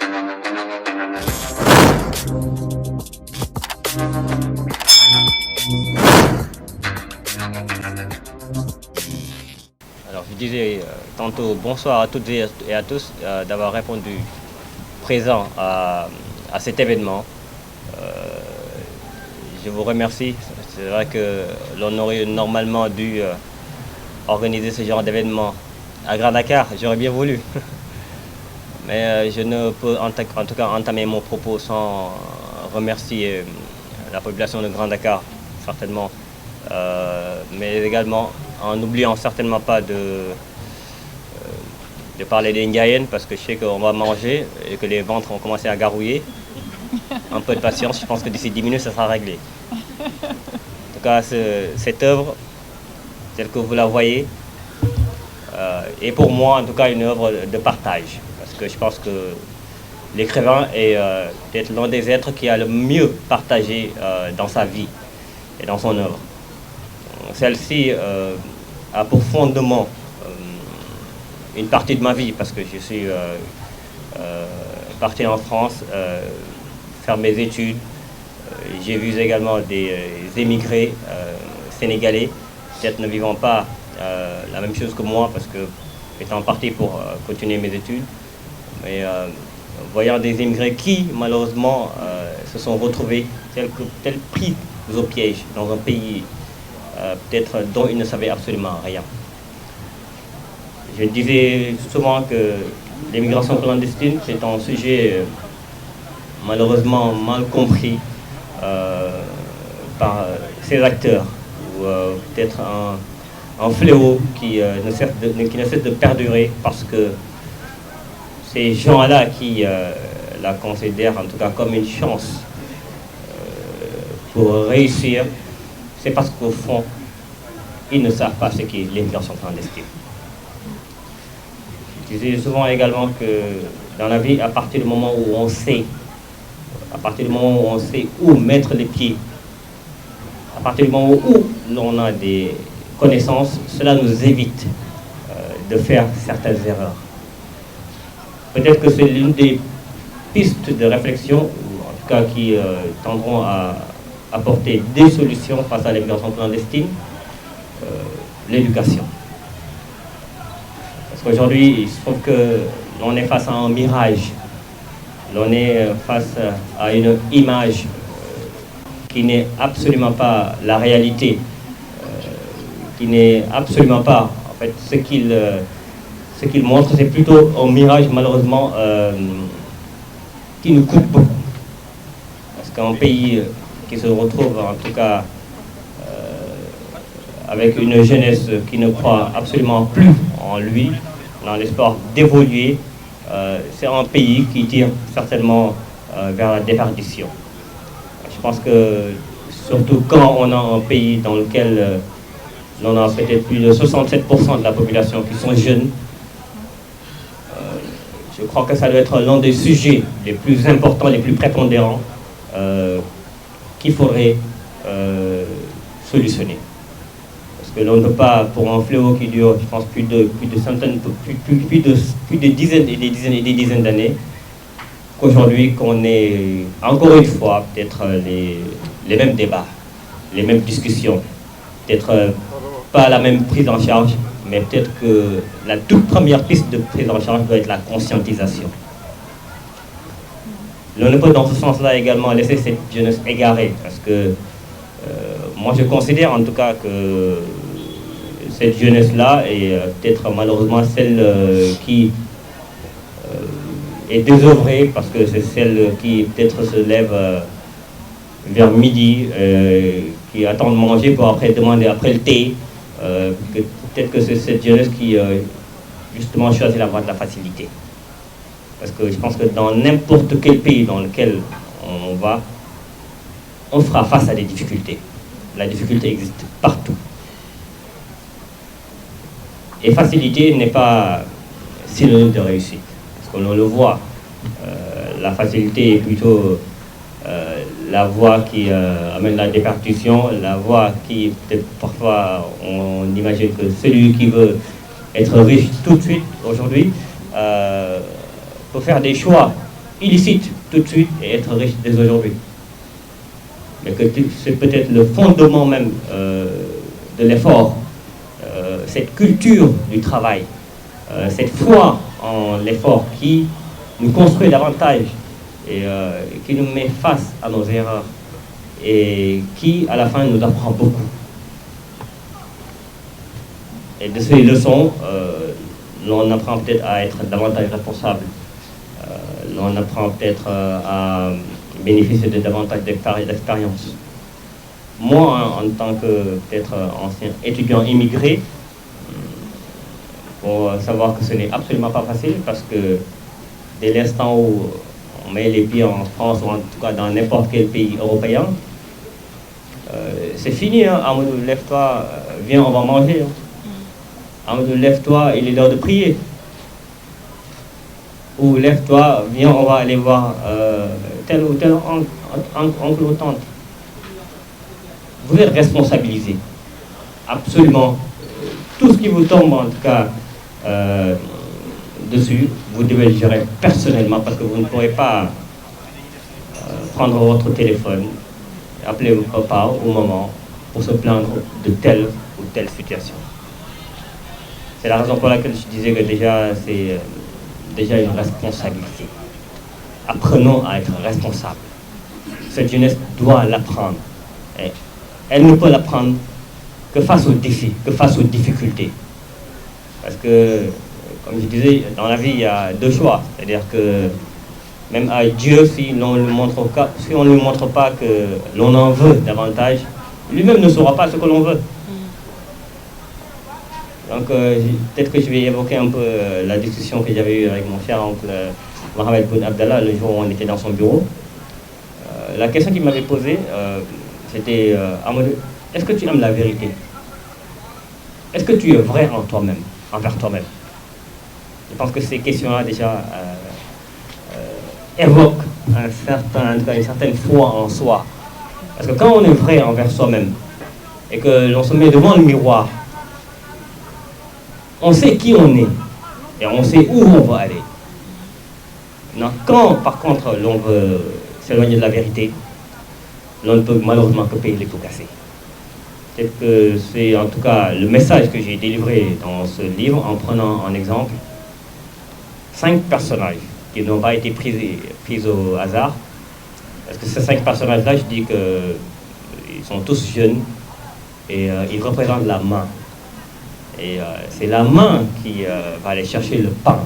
Alors je disais tantôt bonsoir à toutes et à tous d'avoir répondu présent à cet événement. Je vous remercie. C'est vrai que l'on aurait normalement dû organiser ce genre d'événement à Grand Dakar. J'aurais bien voulu. Mais je ne peux en tout cas entamer mon propos sans remercier la population de Grand Dakar, certainement. Mais également en n'oubliant certainement pas de parler des Ndiayènes, parce que je sais qu'on va manger et que les ventres ont commencé à garouiller. Un peu de patience, je pense que d'ici 10 minutes, ça sera réglé. En tout cas, cette œuvre, telle que vous la voyez, est pour moi en tout cas une œuvre de partage. Parce que je pense que l'écrivain est peut-être l'un des êtres qui a le mieux partagé dans sa vie et dans son œuvre. Celle-ci a pour fondement une partie de ma vie, parce que je suis parti en France faire mes études. J'ai vu également des émigrés sénégalais, peut-être ne vivant pas la même chose que moi, parce que étant parti pour continuer mes études, mais voyant des immigrés qui malheureusement se sont retrouvés tels pris au piège dans un pays peut-être dont ils ne savaient absolument rien. Je disais souvent que l'immigration clandestine, c'est un sujet malheureusement mal compris par ces acteurs, ou peut-être un fléau qui ne cesse de perdurer, parce que ces gens-là qui la considèrent en tout cas comme une chance pour réussir, c'est parce qu'au fond, ils ne savent pas ce qu'est l'immigration clandestine. Je disais souvent également que dans la vie, à partir du moment où on sait où mettre les pieds, à partir du moment où l'on a des connaissances, cela nous évite de faire certaines erreurs. Peut-être que c'est l'une des pistes de réflexion, ou en tout cas qui tendront à apporter des solutions face à l'immigration clandestine, l'éducation. Parce qu'aujourd'hui, il se trouve que l'on est face à un mirage, l'on est face à une image qui n'est absolument pas la réalité, qui n'est absolument pas, en fait, ce qu'il montre, c'est plutôt un mirage malheureusement qui nous coûte beaucoup. Parce qu'un pays qui se retrouve en tout cas avec une jeunesse qui ne croit absolument plus en lui, dans l'espoir d'évoluer, c'est un pays qui tire certainement vers la déperdition. Je pense que surtout quand on a un pays dans lequel l'on a peut-être plus de 67% de la population qui sont jeunes, je crois que ça doit être l'un des sujets les plus importants, les plus prépondérants qu'il faudrait solutionner. Parce que l'on ne peut pas, pour un fléau qui dure, je pense, plus de dizaines et des dizaines et des dizaines d'années, qu'aujourd'hui, qu'on ait encore une fois peut-être les mêmes débats, les mêmes discussions, peut-être pas la même prise en charge, mais peut-être que la toute première piste de prise en charge doit être la conscientisation. L'on ne peut dans ce sens-là également laisser cette jeunesse égarée, parce que moi je considère en tout cas que cette jeunesse-là est peut-être malheureusement celle qui est désœuvrée, parce que c'est celle qui peut-être se lève vers midi, qui attend de manger pour après demander après le thé. Peut-être que c'est cette jeunesse qui justement choisit la voie de la facilité. Parce que je pense que dans n'importe quel pays dans lequel on va, on fera face à des difficultés. La difficulté existe partout. Et facilité n'est pas synonyme de réussite. Parce que l'on le voit, la facilité est plutôt la voie qui amène la déperdition, la voie qui, peut-être parfois, on imagine que celui qui veut être riche tout de suite, aujourd'hui, peut faire des choix illicite tout de suite et être riche dès aujourd'hui. Mais que c'est peut-être le fondement même de l'effort, cette culture du travail, cette foi en l'effort qui nous construit davantage et qui nous met face à nos erreurs et qui, à la fin, nous apprend beaucoup. Et de ces leçons, l'on apprend peut-être à être davantage responsable. On apprend peut-être à bénéficier de davantage d'expérience. Moi, en tant que peut-être ancien étudiant immigré, pour savoir que ce n'est absolument pas facile parce que dès l'instant où on met les pieds en France ou en tout cas dans n'importe quel pays européen, c'est fini. Hein. Amadou, lève-toi, viens, on va manger. Hein. Amadou, lève-toi, il est l'heure de prier. Ou lève-toi, viens, on va aller voir tel ou tel oncle ou tante. Vous êtes responsabilisé. Absolument. Tout ce qui vous tombe, en tout cas, dessus, vous devez le gérer personnellement parce que vous ne pourrez pas prendre votre téléphone, appeler votre papa ou maman pour se plaindre de telle ou telle situation. C'est la raison pour laquelle je disais que déjà, c'est déjà une responsabilité. Apprenons à être responsables. Cette jeunesse doit l'apprendre. Elle ne peut l'apprendre que face aux défis, que face aux difficultés. Parce que, comme je disais, dans la vie, il y a deux choix. C'est-à-dire que même à Dieu, si on ne lui montre pas que l'on en veut davantage, lui-même ne saura pas ce que l'on veut. Donc, peut-être que je vais évoquer un peu la discussion que j'avais eue avec mon cher oncle Mohamed Boun Abdallah le jour où on était dans son bureau. La question qu'il m'avait posée, c'était est-ce que tu aimes la vérité? Est-ce que tu es vrai en toi-même, envers toi-même? Je pense que ces questions-là déjà évoquent une certaine foi en soi. Parce que quand on est vrai envers soi-même et que l'on se met devant le miroir, on sait qui on est et on sait où on va aller. Non, quand par contre l'on veut s'éloigner de la vérité, l'on ne peut malheureusement que payer les pots cassés. Peut-être que c'est en tout cas le message que j'ai délivré dans ce livre en prenant en exemple 5 personnages qui n'ont pas été pris au hasard. Parce que ces 5 personnages-là, je dis qu'ils sont tous jeunes et ils représentent la main. Et c'est la main qui va aller chercher le pain.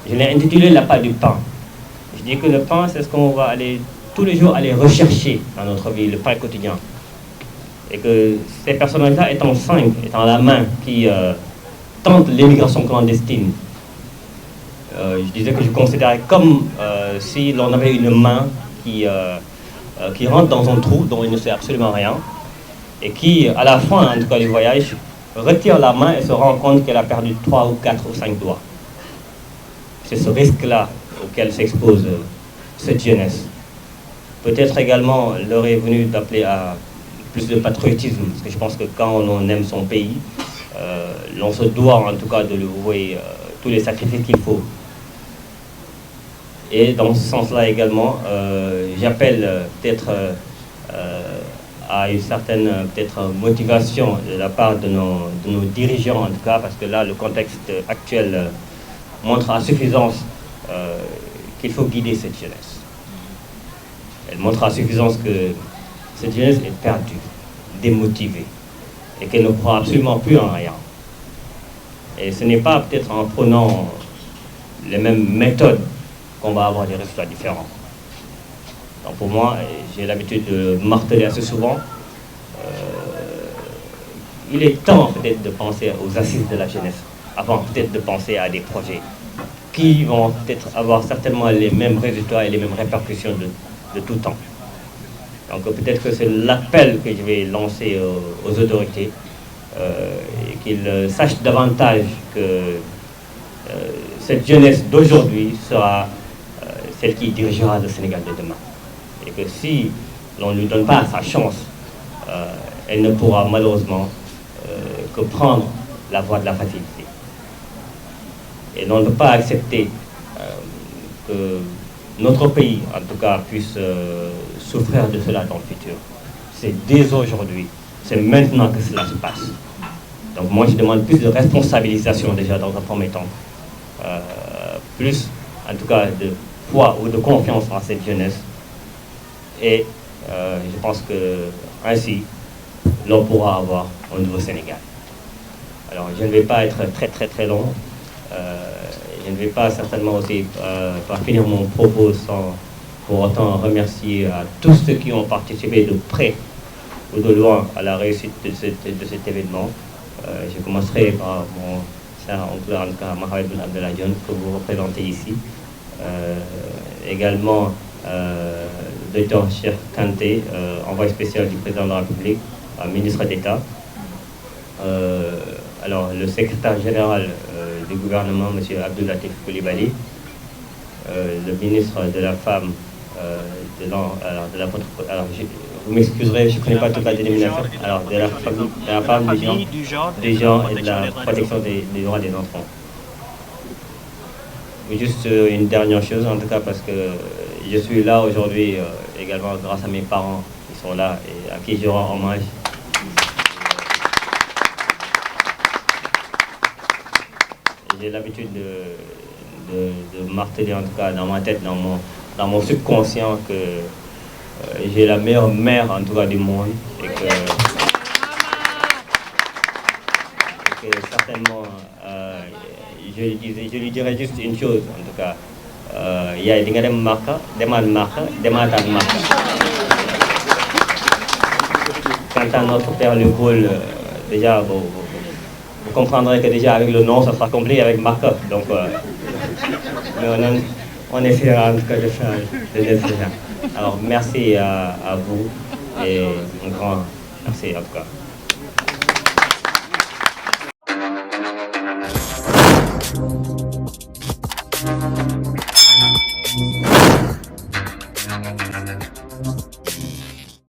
Je l'ai intitulé la part du pain. Je dis que le pain, c'est ce qu'on va aller tous les jours aller rechercher dans notre vie, le pain quotidien. Et que ces personnages-là étant 5, étant la main qui tente l'émigration clandestine, je disais que je considérais comme si l'on avait une main qui rentre dans un trou dont il ne sait absolument rien et qui, à la fin en tout cas du voyage, retire la main et se rend compte qu'elle a perdu 3 ou 4 ou 5 doigts. C'est ce risque-là auquel s'expose cette jeunesse. Peut-être également l'heure est venue d'appeler à plus de patriotisme, parce que je pense que quand on aime son pays, l'on se doit en tout cas de lui vouer tous les sacrifices qu'il faut. Et dans ce sens-là également, j'appelle peut-être à une certaine motivation de la part de nos dirigeants en tout cas, parce que là le contexte actuel montre à suffisance qu'il faut guider cette jeunesse. Elle montre à suffisance que cette jeunesse est perdue, démotivée, et qu'elle ne croit absolument plus en rien. Et ce n'est pas peut-être en prenant les mêmes méthodes qu'on va avoir des résultats différents. Donc pour moi, j'ai l'habitude de marteler assez souvent, il est temps peut-être de penser aux assises de la jeunesse, avant peut-être de penser à des projets qui vont peut-être avoir certainement les mêmes résultats et les mêmes répercussions de tout temps. Donc peut-être que c'est l'appel que je vais lancer aux autorités, et qu'ils sachent davantage que cette jeunesse d'aujourd'hui sera celle qui dirigera le Sénégal de demain. Et que si l'on ne lui donne pas sa chance, elle ne pourra malheureusement que prendre la voie de la facilité. Et l'on ne peut pas accepter que notre pays, en tout cas, puisse souffrir de cela dans le futur. C'est dès aujourd'hui, c'est maintenant que cela se passe. Donc moi, je demande plus de responsabilisation déjà dans un premier temps. Plus, en tout cas, de foi ou de confiance en cette jeunesse. Et je pense que ainsi, l'on pourra avoir un nouveau Sénégal. Alors, je ne vais pas être très long. Je ne vais pas certainement aussi pas finir mon propos sans pour autant remercier à tous ceux qui ont participé de près ou de loin à la réussite de cet événement. Je commencerai par mon cher oncle, en tout cas, Mohamed Ben Abdallah Dionne, que vous représentez ici. Également, le Dr Cheikh Kanté, envoyé spécial du président de la République, ministre d'État. Alors, le secrétaire général du gouvernement, M. Abdou Latif Coulibaly, le ministre de la Femme, vous m'excuserez, je ne connais pas toute la dénomination, alors de la femme, du genre et de la protection des droits des enfants. Juste une dernière chose, en tout cas, parce que je suis là aujourd'hui également grâce à mes parents qui sont là et à qui je rends hommage. J'ai l'habitude de marteler, en tout cas dans ma tête, dans mon subconscient, que j'ai la meilleure mère, en tout cas, du monde. Et que certainement, je lui dirais juste une chose, en tout cas. Il y a des marques, des marques. Quant à notre père Le Gaulle, déjà, vous comprendrez que déjà avec le nom, ça sera compliqué avec marque. Donc, on essaiera en tout cas de faire le nécessaire. Alors, merci à vous et un grand merci en tout cas.